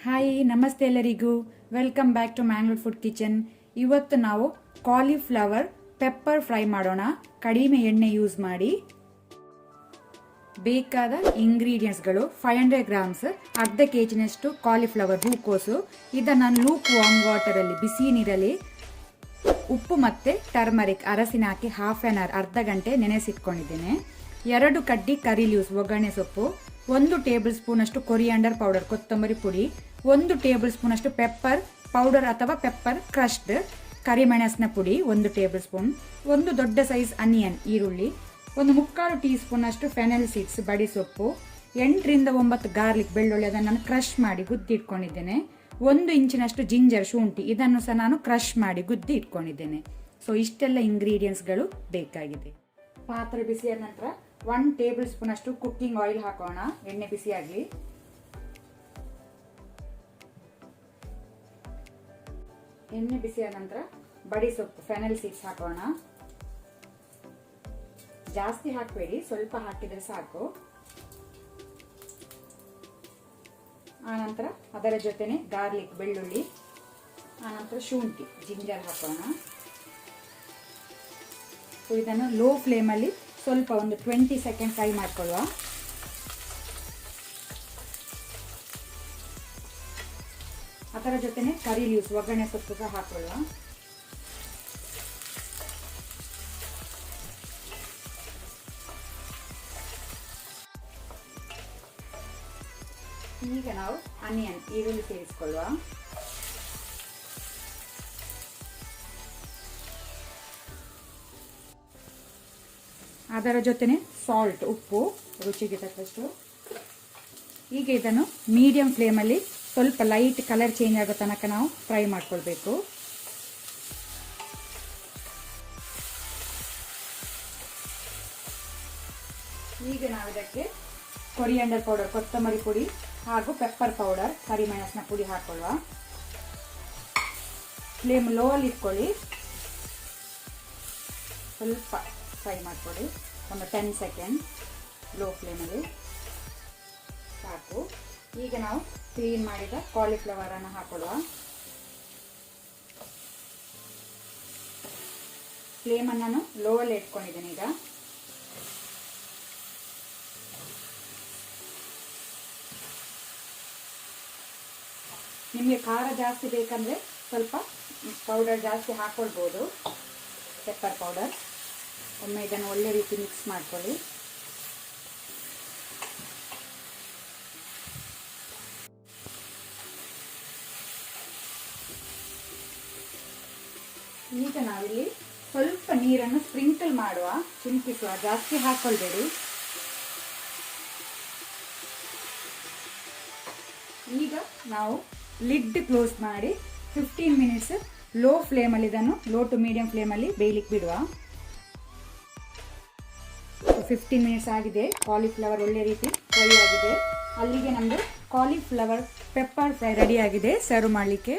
Hi ನಮಸ್ತೆ ಎಲ್ಲರಿಗೂ welcome back to Mangalore food kitchen. ಇವತ್ತು ನಾವು ಕಾಲಿಫ್ಲವರ್ ಪೆಪ್ಪರ್ ಫ್ರೈ ಮಾಡೋಣ. ಕಡಿಮೆ ಎಣ್ಣೆ ಯೂಸ್ ಮಾಡಿ. ಬೇಕಾದ ಇಂಗ್ರೀಡಿಯೆಂಟ್ಸ್ಗಳು 500 ಗ್ರಾಮ್ಸ್, ಅರ್ಧ ಕೆಜಿನಷ್ಟು ಕಾಲಿಫ್ಲವರ್ ಹೂಕೋಸು. ಇದನ್ನು ನಾನು ಲೂಕ್ ವಾರ್ಮ್ ವಾಟರಲ್ಲಿ ಬಿಸಿ ನೀರಲ್ಲಿ ಉಪ್ಪು ಮತ್ತು ಟರ್ಮರಿಕ್ ಅರಸಿನ ಹಾಕಿ ಹಾಫ್ ಆನ್ ಅವರ್ ಅರ್ಧ ಗಂಟೆ ನೆನೆಸಿಟ್ಕೊಂಡಿದ್ದೇನೆ. 2 ಕಡ್ಡಿ ಕರಿ ಲೀವ್ಸ್ ಒಗ್ಗರಣೆ ಸೊಪ್ಪು, 1 ಟೇಬಲ್ ಸ್ಪೂನ್ ಅಷ್ಟು ಕೊರಿಯಾಂಡರ್ ಪೌಡರ್ ಕೊತ್ತಂಬರಿ ಪುಡಿ, 1 ಟೇಬಲ್ ಸ್ಪೂನ್ ಅಷ್ಟು ಪೆಪ್ಪರ್ ಪೌಡರ್ ಅಥವಾ ಪೆಪ್ಪರ್ ಕ್ರಶ್ಡ್, ಕರಿಮೆಣಸಿನ ಪುಡಿ 1 ಟೇಬಲ್ ಸ್ಪೂನ್, 1 ದೊಡ್ಡ ಸೈಜ್ ಅನಿಯನ್ ಈರುಳ್ಳಿ, 1/4 ಟೀ ಸ್ಪೂನ್ ಅಷ್ಟು ಫೆನಲ್ ಸೀಡ್ಸ್ ಬಡಿ ಸೊಪ್ಪು, 8 ರಿಂದ 9 ಗಾರ್ಲಿಕ್ ಬೆಳ್ಳುಳ್ಳಿ ಅದನ್ನು ನಾನು ಕ್ರಶ್ ಮಾಡಿ ಗುದ್ದಿ ಇಟ್ಕೊಂಡಿದ್ದೇನೆ. 1 ಇಂಚಿನಷ್ಟು ಜಿಂಜರ್ ಶುಂಠಿ ಇದನ್ನು ಸಹ ನಾನು ಕ್ರಶ್ ಮಾಡಿ ಗುದ್ದಿ ಇಟ್ಕೊಂಡಿದ್ದೇನೆ. ಸೊ ಇಷ್ಟೆಲ್ಲ ಇಂಗ್ರೀಡಿಯೆಂಟ್ಸ್ಗಳು ಬೇಕಾಗಿದೆ. ಪಾತ್ರೆ ಬಿಸಿಯಾದ ನಂತರ 1 ಟೇಬಲ್ ಸ್ಪೂನ್ ಅಷ್ಟು ಕುಕ್ಕಿಂಗ್ ಆಯಿಲ್ ಹಾಕೋಣ. ಎಣ್ಣೆ ಬಿಸಿಯಾಗಲಿ. ಎಣ್ಣೆ ಬಿಸಿಯಾದ ನಂತರ ಬಡಿ ಸೊಪ್ಪು ಫೆನಲ್ ಸೀಡ್ಸ್ ಹಾಕೋಣ. ಜಾಸ್ತಿ ಹಾಕಬೇಡಿ, ಸ್ವಲ್ಪ ಹಾಕಿದ್ರೆ ಸಾಕು. ಆನಂತರ ಅದರ ಜೊತೆನೆ ಗಾರ್ಲಿಕ್ ಬೆಳ್ಳುಳ್ಳಿ, ಆನಂತರ ಶುಂಠಿ ಜಿಂಜರ್ ಹಾಕೋಣ. ಇದನ್ನು ಲೋ ಫ್ಲೇಮಲ್ಲಿ ಸ್ವಲ್ಪ ಒಂದು 20 ಸೆಕೆಂಡ್ ಫ್ರೈ ಮಾಡ್ಕೊಳ್ಳುವ. ಅದರ ಜೊತೆನೆ ಕರಿ ಲೀವ್ಸ್ ಒಗ್ಗರಣೆ ಸೊಪ್ಪು ಸಹ ಹಾಕೊಳ್ಳುವ. ಈಗ ನಾವು ಆನಿಯನ್ ಈರುಳ್ಳಿ ಸೇರಿಸಿಕೊಳ್ಳುವ. ಅದರ ಜೊತೆನೆ ಸಾಲ್ಟ್ ಉಪ್ಪು ರುಚಿಗೆ ತಕ್ಕಷ್ಟು. ಈಗ ಇದನ್ನು ಮೀಡಿಯಂ ಫ್ಲೇಮಲ್ಲಿ ಸ್ವಲ್ಪ ಲೈಟ್ ಕಲರ್ ಚೇಂಜ್ ಆಗೋ ತನಕ ನಾವು ಫ್ರೈ ಮಾಡ್ಕೊಳ್ಬೇಕು. ಈಗ ನಾವು ಇದಕ್ಕೆ ಕೊರಿಯಾಂಡರ್ ಪೌಡರ್ ಕೊತ್ತಂಬರಿ ಪುಡಿ ಹಾಗೂ ಪೆಪ್ಪರ್ ಪೌಡರ್ ಕರಿಮೆಣಸಿನ ಪುಡಿ ಹಾಕೊಳ್ಳುವ. ಫ್ಲೇಮ್ ಲೋ ಅಲ್ಲಿ ಇಟ್ಕೊಳ್ಳಿ. ಸ್ವಲ್ಪ ಫ್ರೈ ಮಾಡ್ಕೊಳ್ಳಿ, ಒಂದು 10 ಸೆಕೆಂಡ್ ಲೋ ಫ್ಲೇಮಲ್ಲಿ ಸಾಕು. ಈಗ ನಾವು ಕ್ಲೀನ್ ಮಾಡಿದ ಕಾಲಿಫ್ಲವರ್ ಅನ್ನು ಹಾಕೊಳ್ಳುವ. ಫ್ಲೇಮನ್ನು ನಾನು ಲೋ ಅಲ್ಲಿ ಇಟ್ಕೊಂಡಿದ್ದೇನೆ. ಈಗ ನಿಮಗೆ ಖಾರ ಜಾಸ್ತಿ ಬೇಕಂದ್ರೆ ಸ್ವಲ್ಪ ಪೌಡರ್ ಜಾಸ್ತಿ ಹಾಕೊಳ್ಬೋದು, ಪೆಪ್ಪರ್ ಪೌಡರ್. ಒಮ್ಮೆ ಇದನ್ನು ಒಳ್ಳೆ ರೀತಿ ಮಿಕ್ಸ್ ಮಾಡ್ಕೊಳ್ಳಿ. ಈಗ ನಾವಿಲ್ಲಿ ಸ್ವಲ್ಪ ನೀರನ್ನು ಸ್ಪ್ರಿಂಕಲ್ ಮಾಡುವ, ಚಿಮುಕಿಸುವ, ಜಾಸ್ತಿ ಹಾಕೊಳ್ಬೇಡಿ. ಈಗ ನಾವು ಲಿಡ್ ಕ್ಲೋಸ್ ಮಾಡಿ 15 ಮಿನಿಟ್ಸ್ ಲೋ ಫ್ಲೇಮಲ್ಲಿ ಇದನ್ನು ಲೋ ಟು ಮೀಡಿಯಂ ಫ್ಲೇಮಲ್ಲಿ ಬೇಯಲಿಕ್ಕೆ ಬಿಡುವ. 15 ಮಿನಿಟ್ಸ್ ಆಗಿದೆ. ಕಾಲಿಫ್ಲವರ್ ಒಳ್ಳೆ ರೀತಿ ಫ್ರೈ ಆಗಿದೆ. ಅಲ್ಲಿಗೆ ನಮ್ಮದು ಕಾಲಿಫ್ಲವರ್ ಪೆಪ್ಪರ್ ಫ್ರೈ ರೆಡಿ ಆಗಿದೆ ಸರ್ವ್ ಮಾಡಲಿಕ್ಕೆ.